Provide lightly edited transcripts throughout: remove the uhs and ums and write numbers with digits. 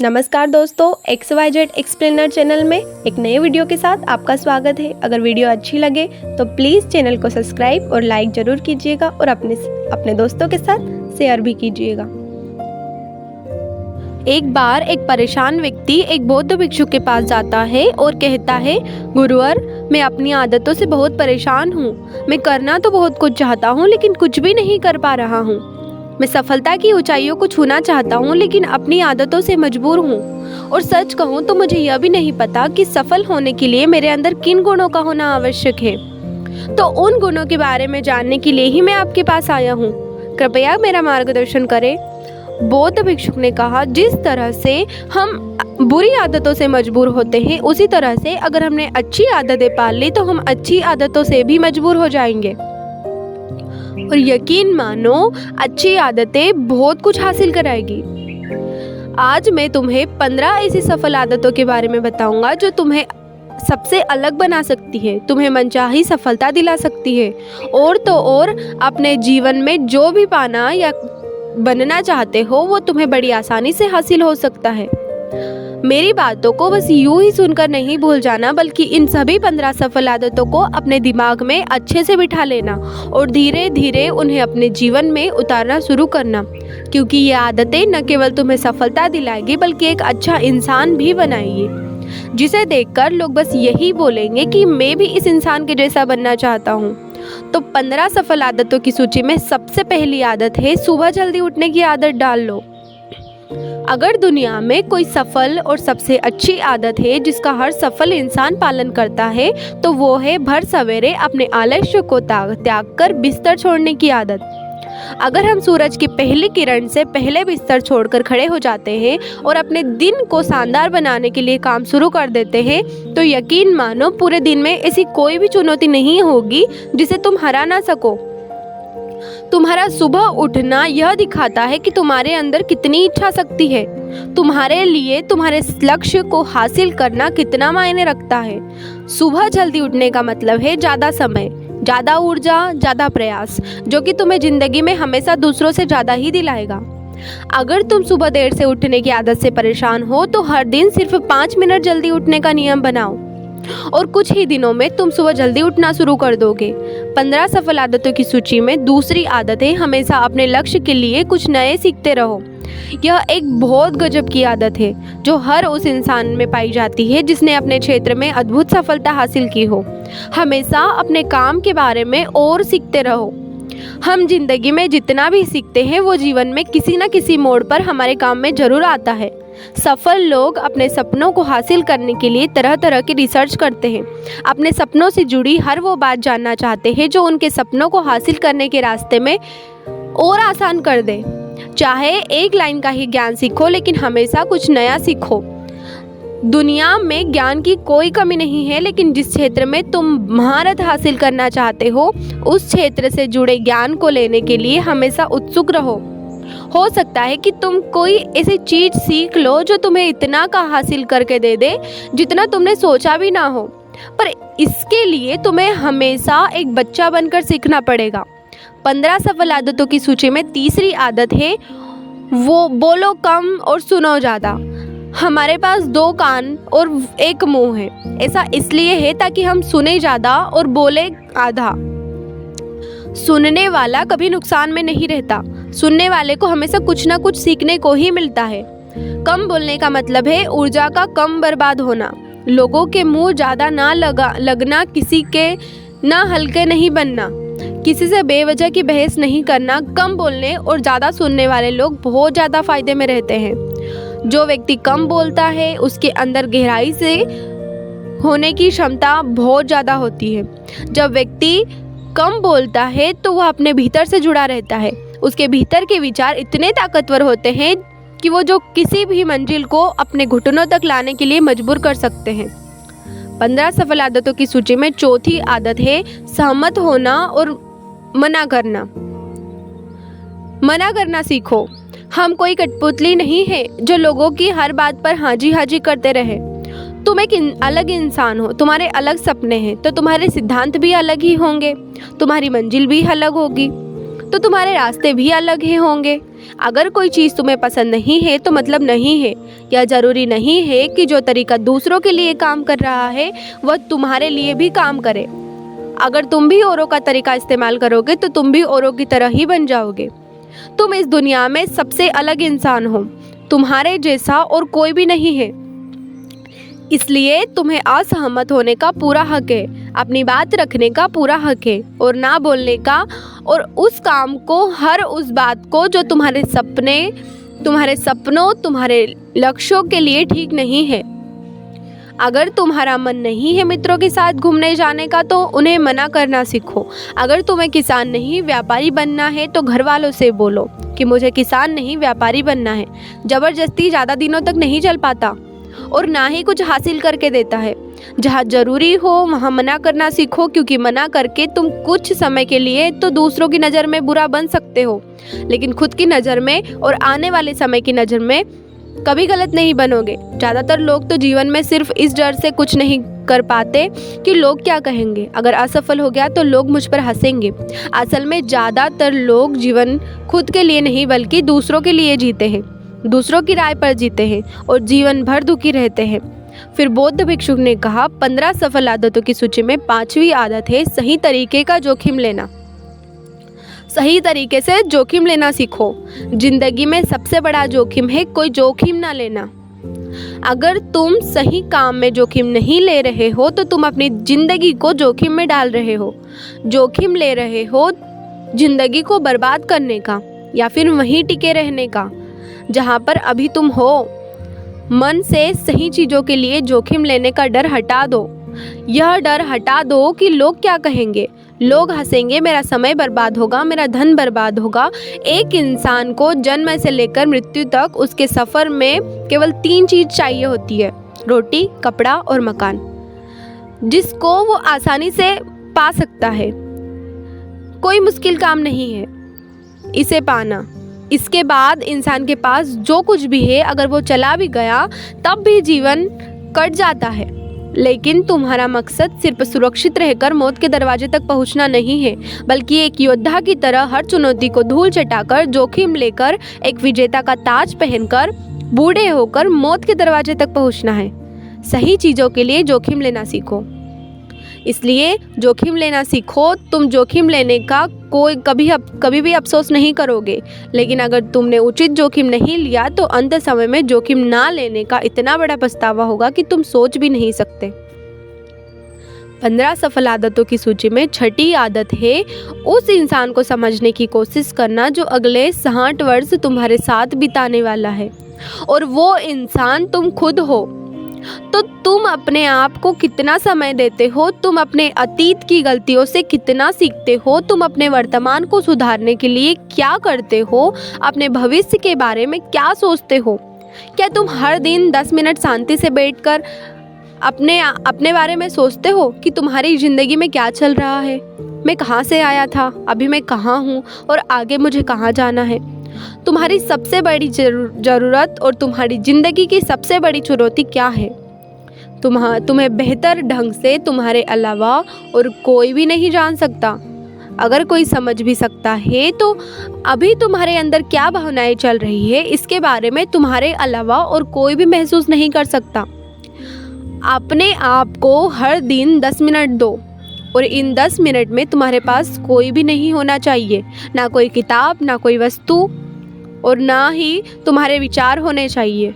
नमस्कार दोस्तों, XYZ explainer channel में एक नए वीडियो के साथ आपका स्वागत है। अगर वीडियो अच्छी लगे तो प्लीज़ चैनल को सब्सक्राइब और लाइक ज़रूर कीजिएगा और अपने दोस्तों के साथ शेयर भी कीजिएगा। एक बार एक परेशान व्यक्ति एक बौद्ध भिक्षु के पास जाता है और कहता है, गुरुवर, मैं अपनी आदतों से बहुत परेशान हूँ। मैं करना तो बहुत कुछ चाहता हूँ लेकिन कुछ भी नहीं कर पा रहा हूँ। मैं सफलता की ऊंचाइयों को छूना चाहता हूँ लेकिन अपनी आदतों से मजबूर हूँ। और सच कहूँ तो मुझे यह भी नहीं पता कि सफल होने के लिए मेरे अंदर किन गुणों का होना आवश्यक है। तो उन गुणों के बारे में जानने के लिए ही मैं आपके पास आया हूँ। कृपया मेरा मार्गदर्शन करें। बौद्ध भिक्षुक ने कहा, जिस तरह से हम बुरी आदतों से मजबूर होते हैं उसी तरह से अगर हमने अच्छी आदतें पाल ली तो हम अच्छी आदतों से भी मजबूर हो जाएंगे। और यकीन मानो, अच्छी आदतें बहुत कुछ हासिल कराएगी। आज मैं तुम्हें 15 ऐसी सफल आदतों के बारे में बताऊंगा जो तुम्हें सबसे अलग बना सकती है, तुम्हें मनचाही सफलता दिला सकती है और तो और अपने जीवन में जो भी पाना या बनना चाहते हो वो तुम्हें बड़ी आसानी से हासिल हो सकता है। मेरी बातों को बस यूं ही सुनकर नहीं भूल जाना, बल्कि इन सभी 15 सफल आदतों को अपने दिमाग में अच्छे से बिठा लेना और धीरे धीरे उन्हें अपने जीवन में उतारना शुरू करना, क्योंकि ये आदतें न केवल तुम्हें सफलता दिलाएगी बल्कि एक अच्छा इंसान भी बनाएगी, जिसे देखकर लोग बस यही बोलेंगे कि मैं भी इस इंसान के जैसा बनना चाहता हूँ। तो 15 सफल आदतों की सूची में सबसे पहली आदत है, सुबह जल्दी उठने की आदत डाल लो। अगर दुनिया में कोई सफल और सबसे अच्छी आदत है जिसका हर सफल इंसान पालन करता है तो वो है भर सवेरे अपने आलस्य को त्याग कर बिस्तर छोड़ने की आदत। अगर हम सूरज की पहली किरण से पहले बिस्तर छोड़कर खड़े हो जाते हैं और अपने दिन को शानदार बनाने के लिए काम शुरू कर देते हैं तो यकीन मानो, पूरे दिन में ऐसी कोई भी चुनौती नहीं होगी जिसे तुम हरा ना सको। तुम्हारा सुबह उठना यह दिखाता है कि तुम्हारे अंदर कितनी इच्छा शक्ति है, तुम्हारे लिए तुम्हारे लक्ष्य को हासिल करना कितना मायने रखता है। सुबह जल्दी उठने का मतलब है ज़्यादा समय, ज़्यादा ऊर्जा, ज़्यादा प्रयास, जो कि तुम्हें ज़िंदगी में हमेशा दूसरों से ज़्यादा ही दिलाएगा। अगर तुम सुबह देर से उठने की आदत से परेशान हो तो हर दिन सिर्फ 5 मिनट जल्दी उठने का नियम बनाओ और कुछ ही दिनों में तुम सुबह जल्दी उठना शुरू कर दोगे। 15 सफल आदतों की सूची में दूसरी आदत है, हमेशा अपने लक्ष्य के लिए कुछ नए सीखते रहो। यह एक बहुत गजब की आदत है जो हर उस इंसान में पाई जाती है जिसने अपने क्षेत्र में अद्भुत सफलता हासिल की हो। हमेशा अपने काम के बारे में और सीखते रहो। हम जिंदगी में जितना भी सीखते हैं वो जीवन में किसी न किसी मोड़ पर हमारे काम में जरूर आता है। सफल लोग अपने सपनों को हासिल करने के लिए तरह तरह की रिसर्च करते हैं। अपने सपनों से जुड़ी हर वो बात जानना चाहते हैं जो उनके सपनों को हासिल करने के रास्ते में और आसान कर दे। चाहे एक लाइन का ही ज्ञान सीखो लेकिन हमेशा कुछ नया सीखो। दुनिया में ज्ञान की कोई कमी नहीं है, लेकिन जिस क्षेत्र में तुम महारत हासिल करना चाहते हो उस क्षेत्र से जुड़े ज्ञान को लेने के लिए हमेशा उत्सुक रहो। हो सकता है कि तुम कोई ऐसी चीज सीख लो जो तुम्हें इतना का हासिल करके दे दे जितना तुमने सोचा भी ना हो, पर इसके लिए तुम्हें हमेशा एक बच्चा बनकर सीखना पड़ेगा। 15 सफल आदतों की सूची में तीसरी आदत है, वो बोलो कम और सुनो ज़्यादा। हमारे पास 2 कान और 1 मुंह है। ऐसा इसलिए है ताकि हम सुने ज़्यादा और बोले आधा। सुनने वाला कभी नुकसान में नहीं रहता। सुनने वाले को हमेशा कुछ ना कुछ सीखने को ही मिलता है। कम बोलने का मतलब है ऊर्जा का कम बर्बाद होना, लोगों के मुंह ज़्यादा ना लगना, किसी के ना हल्के नहीं बनना, किसी से बेवजह की बहस नहीं करना। कम बोलने और ज़्यादा सुनने वाले लोग बहुत ज़्यादा फायदे में रहते हैं। जो व्यक्ति कम बोलता है उसके अंदर गहराई से होने की क्षमता बहुत ज़्यादा होती है। जब व्यक्ति कम बोलता है तो वह अपने भीतर से जुड़ा रहता है। उसके भीतर के विचार इतने ताकतवर होते हैं कि वो जो किसी भी मंजिल को अपने घुटनों तक लाने के लिए मजबूर कर सकते हैं। 15 सफल आदतों की सूची में चौथी आदत है, सहमत होना और मना करना। मना करना सीखो। हम कोई कठपुतली नहीं है जो लोगों की हर बात पर हाजी हाजी करते रहे। तुम एक अलग इंसान हो, तुम्हारे अलग सपने हैं, तो तुम्हारे सिद्धांत भी अलग ही होंगे, तुम्हारी मंजिल भी अलग होगी। तो तुम्हारे रास्ते भी अलग ही होंगे। अगर कोई चीज़ तुम्हें पसंद नहीं है तो मतलब नहीं है। यह ज़रूरी नहीं है कि जो तरीका दूसरों के लिए काम कर रहा है वह तुम्हारे लिए भी काम करे। अगर तुम भी औरों का तरीका इस्तेमाल करोगे तो तुम भी औरों की तरह ही बन जाओगे। तुम इस दुनिया में सबसे अलग इंसान हो, तुम्हारे जैसा और कोई भी नहीं है। इसलिए तुम्हें असहमत होने का पूरा हक है, अपनी बात रखने का पूरा हक है और ना बोलने का, और उस काम को, हर उस बात को जो तुम्हारे सपनों, तुम्हारे लक्ष्यों के लिए ठीक नहीं है। अगर तुम्हारा मन नहीं है मित्रों के साथ घूमने जाने का तो उन्हें मना करना सीखो। अगर तुम्हें किसान नहीं व्यापारी बनना है तो घर वालों से बोलो कि मुझे किसान नहीं व्यापारी बनना है। ज़बरदस्ती ज़्यादा दिनों तक नहीं चल पाता और ना ही कुछ हासिल करके देता है। जहाँ ज़रूरी हो वहाँ मना करना सीखो, क्योंकि मना करके तुम कुछ समय के लिए तो दूसरों की नज़र में बुरा बन सकते हो, लेकिन खुद की नज़र में और आने वाले समय की नज़र में कभी गलत नहीं बनोगे। ज़्यादातर लोग तो जीवन में सिर्फ इस डर से कुछ नहीं कर पाते कि लोग क्या कहेंगे। अगर असफल हो गया तो लोग मुझ पर हंसेंगे। असल में ज़्यादातर लोग जीवन खुद के लिए नहीं बल्कि दूसरों के लिए जीते हैं, दूसरों की राय पर जीते हैं और जीवन भर दुखी रहते हैं। फिर बौद्ध भिक्षुक ने कहा, 15 सफल आदतों की सूची में 5वीं आदत है सही तरीके का जोखिम लेना। सही तरीके से जोखिम लेना सीखो। जिंदगी में सबसे बड़ा जोखिम है कोई जोखिम ना लेना। अगर तुम सही काम में जोखिम नहीं ले रहे हो तो तुम अपनी जिंदगी को जोखिम में डाल रहे हो। जोखिम ले रहे हो जिंदगी को बर्बाद करने का या फिर वहीं टिके रहने का जहाँ पर अभी तुम हो। मन से सही चीज़ों के लिए जोखिम लेने का डर हटा दो। यह डर हटा दो कि लोग क्या कहेंगे, लोग हंसेंगे, मेरा समय बर्बाद होगा, मेरा धन बर्बाद होगा। एक इंसान को जन्म से लेकर मृत्यु तक उसके सफ़र में केवल 3 चीज़ चाहिए होती है, रोटी, कपड़ा और मकान, जिसको वो आसानी से पा सकता है। कोई मुश्किल काम नहीं है इसे पाना। इसके बाद इंसान के पास जो कुछ भी है अगर वो चला भी गया तब भी जीवन कट जाता है। लेकिन तुम्हारा मकसद सिर्फ सुरक्षित रहकर मौत के दरवाजे तक पहुंचना नहीं है, बल्कि एक योद्धा की तरह हर चुनौती को धूल चटाकर, जोखिम लेकर, एक विजेता का ताज पहनकर, बूढ़े होकर मौत के दरवाजे तक पहुंचना है। सही चीज़ों के लिए जोखिम लेना सीखो। इसलिए जोखिम लेना सीखो। तुम जोखिम लेने का कभी भी अफसोस नहीं करोगे। लेकिन अगर तुमने उचित जोखिम नहीं लिया तो अंत समय में जोखिम ना लेने का इतना बड़ा पछतावा होगा कि तुम सोच भी नहीं सकते। 15 सफल आदतों की सूची में 6ठी आदत है उस इंसान को समझने की कोशिश करना जो अगले 60 वर्ष तुम्हारे साथ बिताने वाला है, और वो इंसान तुम खुद हो। तो तुम अपने आप को कितना समय देते हो, तुम अपने अतीत की गलतियों से कितना सीखते हो, तुम अपने वर्तमान को सुधारने के लिए क्या करते हो, अपने भविष्य के बारे में क्या सोचते हो। क्या तुम हर दिन 10 मिनट शांति से बैठकर अपने बारे में सोचते हो कि तुम्हारी ज़िंदगी में क्या चल रहा है, मैं कहाँ से आया था, अभी मैं कहाँ हूँ और आगे मुझे कहाँ जाना है। तुम्हारी सबसे बड़ी ज़रूरत और तुम्हारी ज़िंदगी की सबसे बड़ी चुनौती क्या है। तुम्हें बेहतर ढंग से तुम्हारे अलावा और कोई भी नहीं जान सकता। अगर कोई समझ भी सकता है तो अभी तुम्हारे अंदर क्या भावनाएं चल रही है इसके बारे में तुम्हारे अलावा और कोई भी महसूस नहीं कर सकता। अपने आप को हर दिन 10 मिनट दो, और इन 10 मिनट में तुम्हारे पास कोई भी नहीं होना चाहिए, ना कोई किताब, ना कोई वस्तु, और ना ही तुम्हारे विचार होने चाहिए।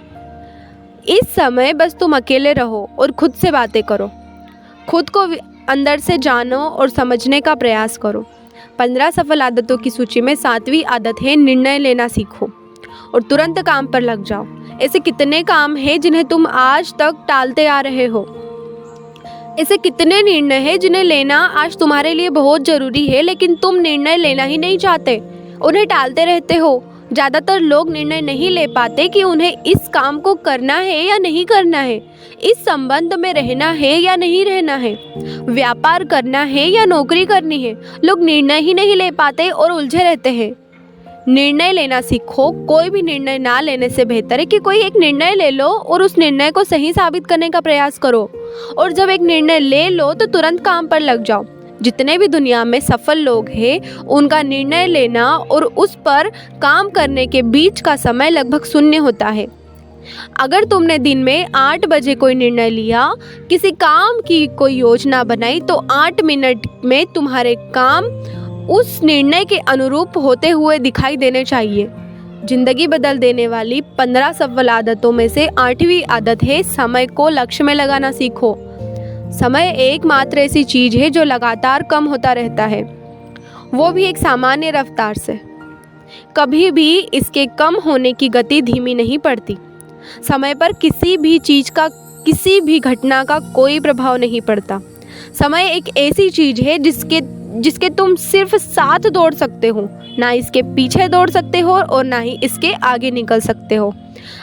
इस समय बस तुम अकेले रहो और खुद से बातें करो। खुद को अंदर से जानो और समझने का प्रयास करो। 15 सफल आदतों की सूची में 7वीं आदत है निर्णय लेना सीखो और तुरंत काम पर लग जाओ। ऐसे कितने काम हैं जिन्हें तुम आज तक टालते आ रहे हो। ऐसे कितने निर्णय हैं जिन्हें लेना आज तुम्हारे लिए बहुत ज़रूरी है, लेकिन तुम निर्णय लेना ही नहीं चाहते, उन्हें टालते रहते हो। ज़्यादातर लोग निर्णय नहीं ले पाते कि उन्हें इस काम को करना है या नहीं करना है, इस संबंध में रहना है या नहीं रहना है, व्यापार करना है या नौकरी करनी है। लोग निर्णय ही नहीं ले पाते और उलझे रहते हैं। निर्णय लेना सीखो। कोई भी निर्णय ना लेने से बेहतर है कि कोई एक निर्णय ले लो और उस निर्णय को सही साबित करने का प्रयास करो। और जब एक निर्णय ले लो तो तुरंत काम पर लग जाओ। जितने भी दुनिया में सफल लोग हैं उनका निर्णय लेना और उस पर काम करने के बीच का समय लगभग शून्य होता है। अगर तुमने दिन में 8 बजे कोई निर्णय लिया, किसी काम की कोई योजना बनाई, तो 8 मिनट में तुम्हारे काम उस निर्णय के अनुरूप होते हुए दिखाई देने चाहिए। जिंदगी बदल देने वाली 15 सफल आदतों में से 8वीं आदत है समय को लक्ष्य में लगाना सीखो। समय एकमात्र ऐसी चीज है जो लगातार कम होता रहता है, वो भी एक सामान्य रफ्तार से। कभी भी इसके कम होने की गति धीमी नहीं पड़ती। समय पर किसी भी चीज का, किसी भी घटना का कोई प्रभाव नहीं पड़ता। समय एक ऐसी चीज है जिसके तुम सिर्फ साथ दौड़ सकते हो, ना इसके पीछे दौड़ सकते हो और ना ही इसके आगे निकल सकते हो।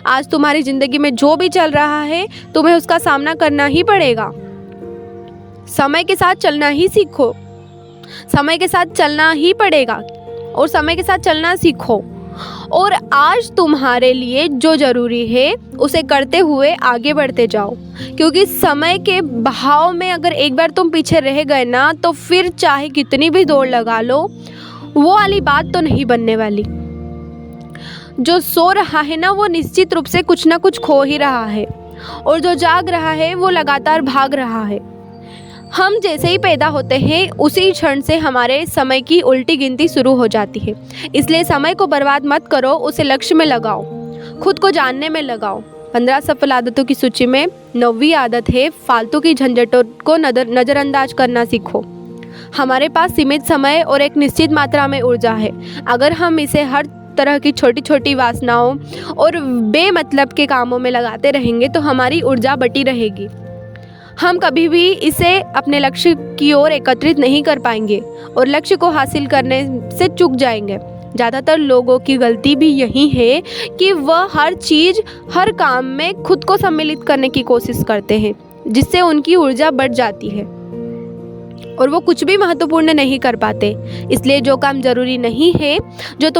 आज तुम्हारी ज़िंदगी में जो भी चल रहा है तुम्हें उसका सामना करना ही पड़ेगा। समय के साथ चलना ही सीखो, समय के साथ चलना ही पड़ेगा और समय के साथ चलना सीखो। और आज तुम्हारे लिए जो ज़रूरी है उसे करते हुए आगे बढ़ते जाओ, क्योंकि समय के बहाव में अगर एक बार तुम पीछे रह गए ना, तो फिर चाहे कितनी भी दौड़ लगा लो, वो वाली बात तो नहीं बनने वाली। जो सो रहा है ना, वो निश्चित रूप से कुछ ना कुछ खो ही रहा है, और जो जाग रहा है वो लगातार भाग रहा है। हम जैसे ही पैदा होते हैं उसी क्षण से हमारे समय की उल्टी गिनती शुरू हो जाती है। इसलिए समय को बर्बाद मत करो, उसे लक्ष्य में लगाओ, खुद को जानने में लगाओ। 15 सफल आदतों की सूची में 9वीं आदत है फालतू की झंझटों को नज़रअंदाज करना सीखो। हमारे पास सीमित समय और एक निश्चित मात्रा में ऊर्जा है। अगर हम इसे हर तरह की छोटी छोटी वासनाओं और बेमतलब के कामों में लगाते रहेंगे तो हमारी ऊर्जा बटी रहेगी। हम कभी भी इसे अपने लक्ष्य की ओर एकत्रित नहीं कर पाएंगे और लक्ष्य को हासिल करने से चूक जाएंगे। ज़्यादातर लोगों की गलती भी यही है कि वह हर चीज़, हर काम में खुद को सम्मिलित करने की कोशिश करते हैं, जिससे उनकी ऊर्जा बढ़ जाती है और वो कुछ भी महत्वपूर्ण नहीं कर पाते। इसलिए जो काम ज़रूरी नहीं है, जो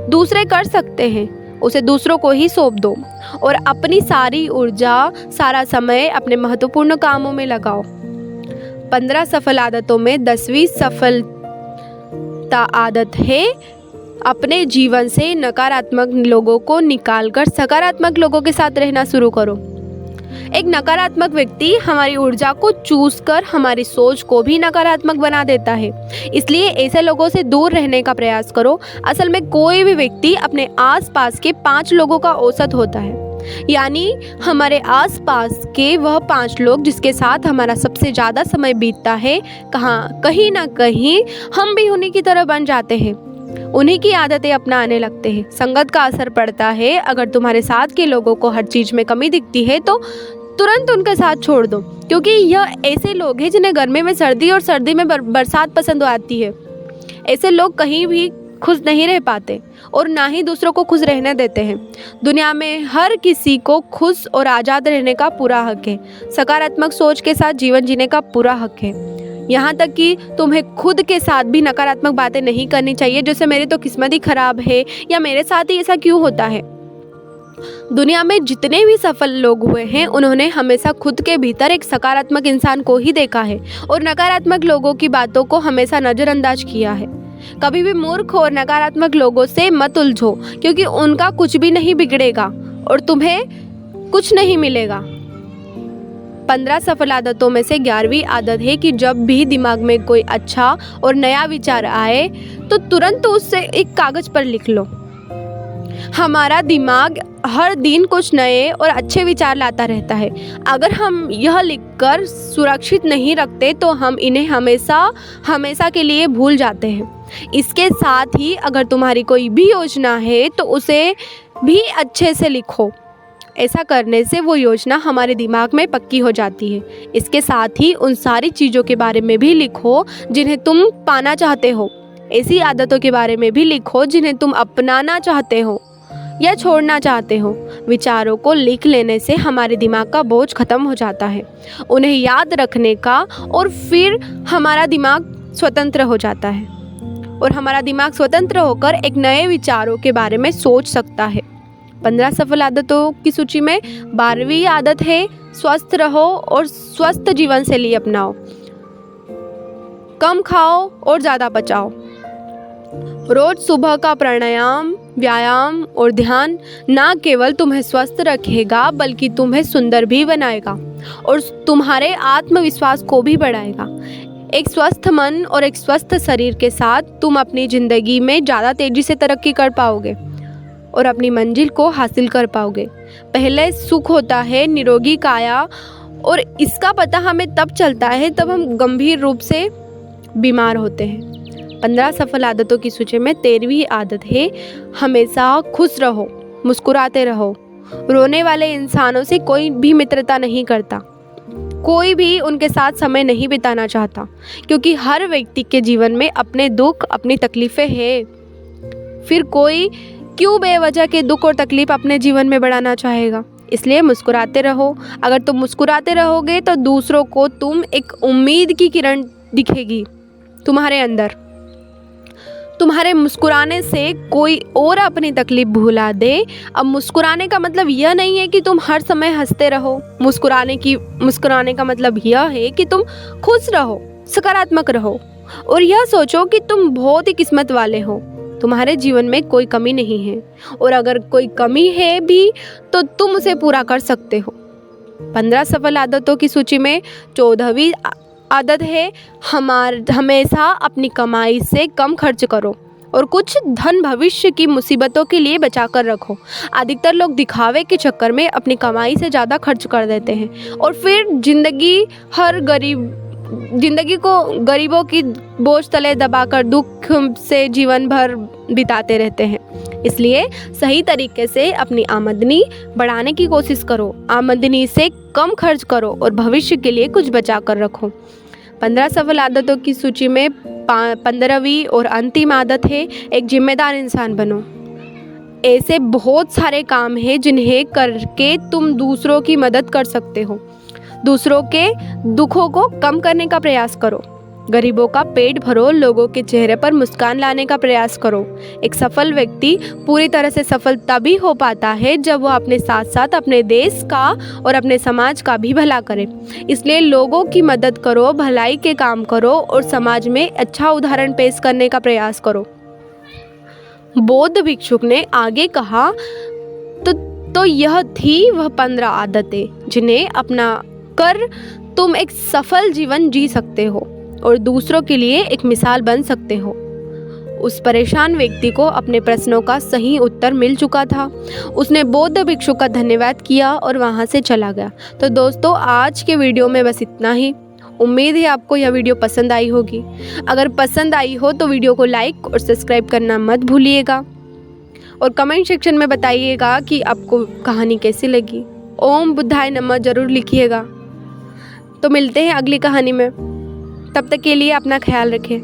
दूसरे कर सकते हैं, उसे दूसरों को ही सौंप दो और अपनी सारी ऊर्जा, सारा समय अपने महत्वपूर्ण कामों में लगाओ। 15 सफल आदतों में 10वीं सफलता आदत है अपने जीवन से नकारात्मक लोगों को निकालकर सकारात्मक लोगों के साथ रहना शुरू करो। एक नकारात्मक व्यक्ति हमारी ऊर्जा को चूस कर हमारी सोच को भी नकारात्मक बना देता है। इसलिए ऐसे लोगों से दूर रहने का प्रयास करो। असल में कोई भी व्यक्ति अपने आसपास के 5 लोगों का औसत होता है, यानी हमारे आसपास के वह 5 लोग जिसके साथ हमारा सबसे ज़्यादा समय बीतता है, कहीं ना कहीं हम भी उन्हीं की तरह बन जाते हैं, उन्हीं की आदतें अपनाने लगते हैं। संगत का असर पड़ता है। अगर तुम्हारे साथ के लोगों को हर चीज़ में कमी दिखती है तो तुरंत उनका साथ छोड़ दो, क्योंकि यह ऐसे लोग हैं जिन्हें गर्मी में सर्दी और सर्दी में बरसात पसंद आती है। ऐसे लोग कहीं भी खुश नहीं रह पाते और ना ही दूसरों को खुश रहने देते हैं। दुनिया में हर किसी को खुश और आज़ाद रहने का पूरा हक है। सकारात्मक सोच के साथ जीवन जीने का पूरा हक है। यहाँ तक कि तुम्हें खुद के साथ भी नकारात्मक बातें नहीं करनी चाहिए, जैसे मेरी तो किस्मत ही खराब है या मेरे साथ ही ऐसा क्यों होता है। दुनिया में जितने भी सफल लोग हुए हैं उन्होंने हमेशा खुद के भीतर एक सकारात्मक इंसान को ही देखा है और नकारात्मक लोगों की बातों को हमेशा नज़रअंदाज किया है। कभी भी मूर्ख और नकारात्मक लोगों से मत उलझो, क्योंकि उनका कुछ भी नहीं बिगड़ेगा और तुम्हें कुछ नहीं मिलेगा। 15 सफल आदतों में से 11वीं आदत है कि जब भी दिमाग में कोई अच्छा और नया विचार आए तो तुरंत उससे एक कागज़ पर लिख लो। हमारा दिमाग हर दिन कुछ नए और अच्छे विचार लाता रहता है। अगर हम यह लिखकर सुरक्षित नहीं रखते तो हम इन्हें हमेशा के लिए भूल जाते हैं। इसके साथ ही अगर तुम्हारी कोई भी योजना है तो उसे भी अच्छे से लिखो। ऐसा करने से वो योजना हमारे दिमाग में पक्की हो जाती है। इसके साथ ही उन सारी चीज़ों के बारे में भी लिखो जिन्हें तुम पाना चाहते हो। ऐसी आदतों के बारे में भी लिखो जिन्हें तुम अपनाना चाहते हो या छोड़ना चाहते हो। विचारों को लिख लेने से हमारे दिमाग का बोझ खत्म हो जाता है, उन्हें याद रखने का, और फिर हमारा दिमाग स्वतंत्र हो जाता है और हमारा दिमाग स्वतंत्र होकर एक नए विचारों के बारे में सोच सकता है। 15 सफल आदतों की सूची में 12वीं आदत है स्वस्थ रहो और स्वस्थ जीवन शैली अपनाओ। कम खाओ और ज़्यादा पचाओ। रोज सुबह का प्राणायाम, व्यायाम और ध्यान ना केवल तुम्हें स्वस्थ रखेगा बल्कि तुम्हें सुंदर भी बनाएगा और तुम्हारे आत्मविश्वास को भी बढ़ाएगा। एक स्वस्थ मन और एक स्वस्थ शरीर के साथ तुम अपनी ज़िंदगी में ज़्यादा तेज़ी से तरक्की कर पाओगे और अपनी मंजिल को हासिल कर पाओगे। पहले सुख होता है निरोगी काया, और इसका पता हमें तब चलता है तब हम गंभीर रूप से बीमार होते हैं। 15 सफल आदतों की सूची में 13वीं आदत है हमेशा खुश रहो, मुस्कुराते रहो। रोने वाले इंसानों से कोई भी मित्रता नहीं करता, कोई भी उनके साथ समय नहीं बिताना चाहता, क्योंकि हर व्यक्ति के जीवन में अपने दुख, अपनी तकलीफ़ें हैं। फिर कोई क्यों बेवजह के दुख और तकलीफ अपने जीवन में बढ़ाना चाहेगा। इसलिए मुस्कुराते रहो। अगर तुम मुस्कुराते रहोगे तो दूसरों को तुम एक उम्मीद की किरण दिखेगी तुम्हारे अंदर। तुम्हारे मुस्कुराने से कोई और अपनी तकलीफ भुला दे। अब मुस्कुराने का मतलब यह नहीं है कि तुम हर समय हंसते रहो। मुस्कुराने का मतलब यह है कि तुम खुश रहो, सकारात्मक रहो और यह सोचो कि तुम बहुत ही किस्मत वाले हो। तुम्हारे जीवन में कोई कमी नहीं है और अगर कोई कमी है भी तो तुम उसे पूरा कर सकते हो। 15 सफल आदतों की सूची में 14वीं आदत है हमेशा अपनी कमाई से कम खर्च करो और कुछ धन भविष्य की मुसीबतों के लिए बचा कर रखो। अधिकतर लोग दिखावे के चक्कर में अपनी कमाई से ज़्यादा खर्च कर देते हैं और फिर जिंदगी को गरीबों की बोझ तले दबाकर दुख से जीवन भर बिताते रहते हैं। इसलिए सही तरीके से अपनी आमदनी बढ़ाने की कोशिश करो, आमदनी से कम खर्च करो और भविष्य के लिए कुछ बचा कर रखो। 15 सफल आदतों की सूची में 15वीं और अंतिम आदत है एक जिम्मेदार इंसान बनो। ऐसे बहुत सारे काम हैं जिन्हें करके तुम दूसरों की मदद कर सकते हो। दूसरों के दुखों को कम करने का प्रयास करो, गरीबों का पेट भरो, लोगों के चेहरे पर मुस्कान लाने का प्रयास करो। एक सफल व्यक्ति पूरी तरह से सफल तभी हो पाता है जब वो अपने साथ साथ अपने देश का और अपने समाज का भी भला करे। इसलिए लोगों की मदद करो, भलाई के काम करो और समाज में अच्छा उदाहरण पेश करने का प्रयास करो। बौद्ध भिक्षुक ने आगे कहा तो यह थी वह 15 आदतें जिन्हें अपना कर तुम एक सफल जीवन जी सकते हो और दूसरों के लिए एक मिसाल बन सकते हो। उस परेशान व्यक्ति को अपने प्रश्नों का सही उत्तर मिल चुका था। उसने बौद्ध भिक्षु का धन्यवाद किया और वहां से चला गया। तो दोस्तों, आज के वीडियो में बस इतना ही। उम्मीद है आपको यह वीडियो पसंद आई होगी। अगर पसंद आई हो तो वीडियो को लाइक और सब्सक्राइब करना मत भूलिएगा और कमेंट सेक्शन में बताइएगा कि आपको कहानी कैसी लगी। ओम बुद्धाय नमः जरूर लिखिएगा। तो मिलते हैं अगली कहानी में। तब तक के लिए अपना ख्याल रखें।